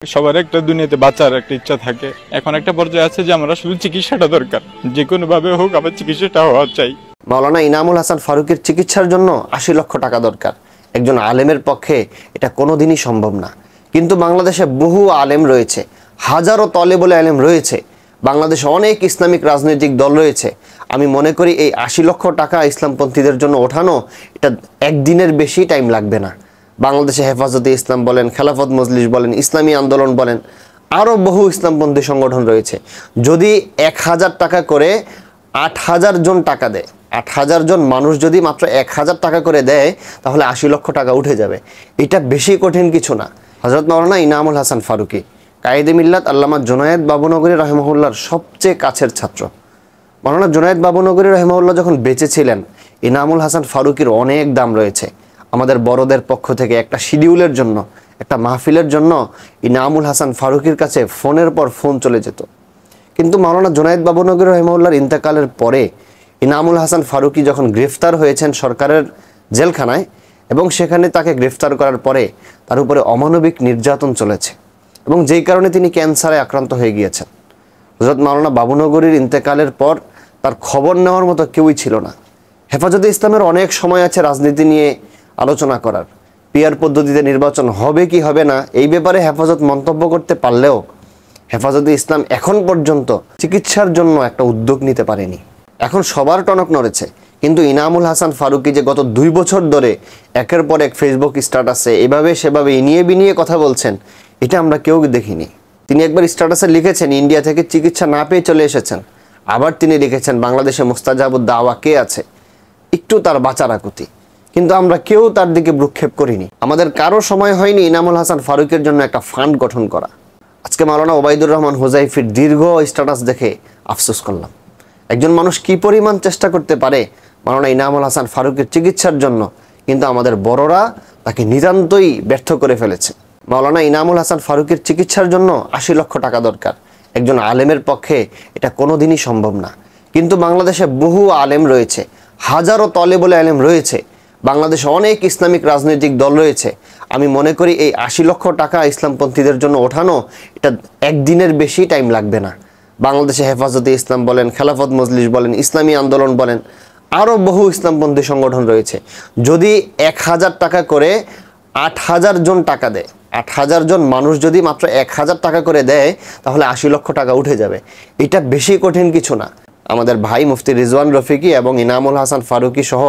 সবার একটা দুনিয়াতে বাঁচার একটা ইচ্ছা থাকে। এখন একটা পর্যায়ে আছে যে আমার আসলে চিকিৎসাটা দরকার, যে কোনো ভাবে হোক আমার চিকিৎসাটা হওয়া চাই। মাওলানা ইনামুল হাসান ফারুকের চিকিৎসার জন্য ৮০ লক্ষ টাকা দরকার। একজন আলেমের পক্ষে এটা কোনোদিনই সম্ভব না, কিন্তু বাংলাদেশে বহু আলেম রয়েছে, হাজারো তলেবুল আলেম রয়েছে, বাংলাদেশে অনেক ইসলামিক রাজনৈতিক দল রয়েছে। আমি মনে করি এই ৮০ লক্ষ টাকা ইসলামপন্থীদের জন্য ওঠানো এটা একদিনের বেশি টাইম লাগবে না। বাংলাদেশে হেফাজতে ইসলাম বলেন, খেলাফত মজলিস বলেন, ইসলামী আন্দোলন বলেন, আরও বহু ইসলামপন্থী সংগঠন রয়েছে। যদি ১,০০০ টাকা করে ৮,০০০ জন টাকা দেয়, ৮,০০০ জন মানুষ যদি মাত্র ১,০০০ টাকা করে দেয়, তাহলে ৮০ লক্ষ টাকা উঠে যাবে। এটা বেশি কঠিন কিছু না। হযরত মাওলানা ইনামুল হাসান ফারুকী কায়েদে মিল্লাত আল্লামা জুনায়েদ বাবুনগরী রহিমাহুল্লাহর সবচেয়ে কাছের ছাত্র। মাওলানা জুনায়েদ বাবুনগরী রহিমাহুল্লাহ যখন বেঁচে ছিলেন, ইনামুল হাসান ফারুকীর অনেক দাম রয়েছে। আমাদের বড়দের পক্ষ থেকে একটা শিডিউলের জন্য, একটা মাহফিলের জন্য ইনামুল হাসান ফারুকীর কাছে ফোনের পর ফোন চলে যেত। কিন্তু মাওলানা জুনায়েদ বাবুনগরী রহিমাহুল্লাহর ইন্তেকালের পরে ইনামুল হাসান ফারুকী যখন গ্রেফতার হয়েছেন সরকারের জেলখানায়, এবং সেখানে তাকে গ্রেফতার করার পরে তার উপরে অমানবিক নির্যাতন চলেছে, এবং যেই কারণে তিনি ক্যান্সারে আক্রান্ত হয়ে গিয়েছেন। হযরত মাওলানা বাবুনগরীর ইন্তেকালের পর তার খবর নেওয়ার মতো কেউই ছিল না। হেফাজতে ইসলামের অনেক সময় আছে রাজনীতি নিয়ে আলোচনা করার, পিয়ার পদ্ধতিতে নির্বাচন হবে কি হবে না এই ব্যাপারে হেফাজত মন্তব্য করতে পারলেও হেফাজতে ইসলাম এখন পর্যন্ত চিকিৎসার জন্য একটা উদ্যোগ নিতে পারেনি। এখন সবার টনক নড়েছে, কিন্তু ইনামুল হাসান ফারুকী যে গত ২ বছর ধরে একের পর এক ফেসবুক স্ট্যাটাসে এভাবে সেভাবে ইনিয়ে বিনিয়ে কথা বলছেন, এটা আমরা কেউ দেখিনি। তিনি একবার স্ট্যাটাসে লিখেছেন ইন্ডিয়া থেকে চিকিৎসা না পেয়ে চলে এসেছেন, আবার তিনি লিখেছেন বাংলাদেশে মুস্তাজাবুদ দাওয়া কে আছে, একটু তার বাঁচার আকুতি, কিন্তু আমরা কেউ তার দিকে ভ্রুক্ষেপ করিনি। আমাদের কারো সময় হয়নি ইনামুল হাসান ফারুকের জন্য একটা ফান্ড গঠন করা। আজকে মাওলানা ওবায়দুর রহমান হুজাইফির দীর্ঘ স্ট্যাটাস দেখে আফসোস করলাম। একজন মানুষ কি পরিমাণ চেষ্টা করতে পারে মাওলানা ইনামুল হাসান ফারুকের চিকিৎসার জন্য, কিন্তু আমাদের বড়রা তাকে নিতান্তই ব্যর্থ করে ফেলেছে। মাওলানা ইনামুল হাসান ফারুকের চিকিৎসার জন্য ৮০ লক্ষ টাকা দরকার। একজন আলেমের পক্ষে এটা কোনোদিনই সম্ভব না, কিন্তু বাংলাদেশে বহু আলেম রয়েছে, হাজারো তলেবুল আলেম রয়েছে, বাংলাদেশে অনেক ইসলামিক রাজনৈতিক দল রয়েছে। আমি মনে করি এই ৮০ লক্ষ টাকা ইসলামপন্থীদের জন্য ওঠানো এটা একদিনের বেশি টাইম লাগবে না। বাংলাদেশে হেফাজতে ইসলাম বলেন, খেলাফত মজলিস বলেন, ইসলামী আন্দোলন বলেন, আরও বহু ইসলামপন্থী সংগঠন রয়েছে। যদি ১,০০০ টাকা করে ৮,০০০ জন টাকা দেয়, ৮,০০০ জন মানুষ যদি মাত্র ১,০০০ টাকা করে দেয়, তাহলে ৮০ লক্ষ টাকা উঠে যাবে। এটা বেশি কঠিন কিছু না। আমাদের ভাই মুফতি রিজওয়ান রফিকি এবং ইনামুল হাসান ফারুকী সহ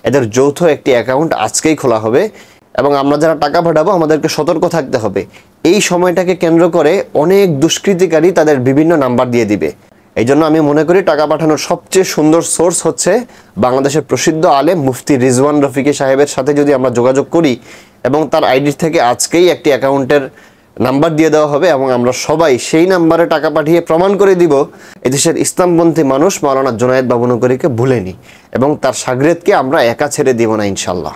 এদের যৌথ একটি অ্যাকাউন্ট আজকেই খোলা হবে, এবং আমরা যারা টাকা পাঠাবো আমাদেরকে সতর্ক থাকতে হবে। এই সময়টাকে কেন্দ্র করে অনেক দুষ্কৃতিকারী তাদের বিভিন্ন নাম্বার দিয়ে দিবে। এই জন্য আমি মনে করি টাকা পাঠানোর সবচেয়ে সুন্দর সোর্স হচ্ছে বাংলাদেশের প্রসিদ্ধ আলেম মুফতি রিজওয়ান রফিকি সাহেবের সাথে যদি আমরা যোগাযোগ করি, এবং তার আইডি থেকে আজকেই একটি অ্যাকাউন্টের নাম্বার দিয়ে দেওয়া হবে, এবং আমরা সবাই সেই নাম্বারে টাকা পাঠিয়ে প্রমাণ করে দিব এদেশের ইসলামপন্থী মানুষ মাওলানা জুনায়েদ বাবুনগরীকে ভুলেনি, এবং তার শাগরেদকে আমরা একা ছেড়ে দিব না ইনশাল্লাহ।